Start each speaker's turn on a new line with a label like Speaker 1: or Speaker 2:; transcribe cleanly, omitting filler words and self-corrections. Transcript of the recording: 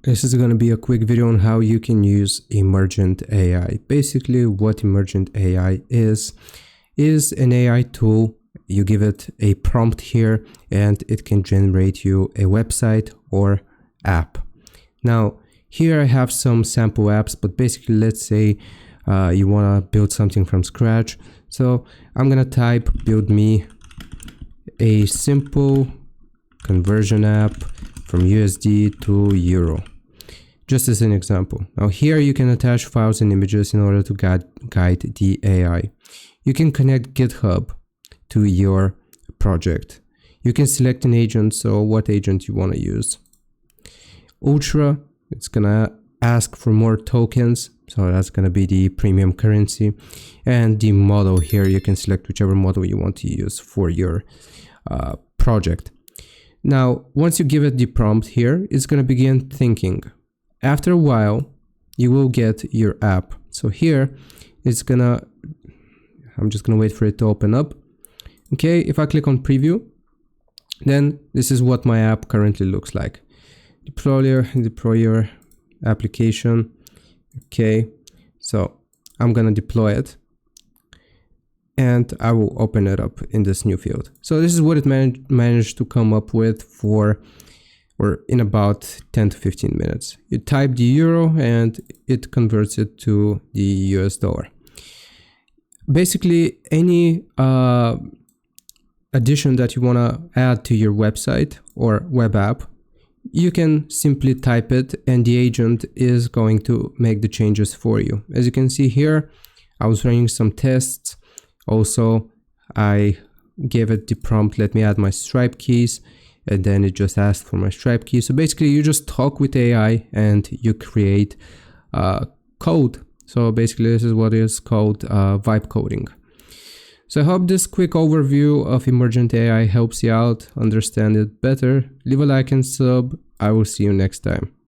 Speaker 1: This is going to be a quick video on how you can use Emergent AI. Basically, what Emergent AI is an AI tool. You give it a prompt here and it can generate you a website or app. Now, here I have some sample apps, but basically, let's say you want to build something from scratch. So I'm going to type build me a simple conversion app from USD to Euro, just as an example. Now here you can attach files and images in order to guide the AI. You can connect GitHub to your project. You can select an agent, so what agent you want to use. Ultra, it's gonna ask for more tokens, so that's gonna be the premium currency. And the model here, you can select whichever model you want to use for your project. Now, once you give it the prompt here, it's going to begin thinking. After a while, you will get your app. So here, I'm just going to wait for it to open up. Okay, if I click on preview, then this is what my app currently looks like. Deploy your application. Okay, so I'm going to deploy it. And I will open it up in this new field. So this is what it managed to come up with in about 10 to 15 minutes. You type the euro and it converts it to the US dollar. Basically, any addition that you want to add to your website or web app, you can simply type it and the agent is going to make the changes for you. As you can see here, I was running some tests. Also, I gave it the prompt, let me add my Stripe keys, and then it just asked for my Stripe keys. So basically, you just talk with AI and you create code. So basically, this is what is called vibe coding. So I hope this quick overview of Emergent AI helps you out, understand it better. Leave a like and sub. I will see you next time.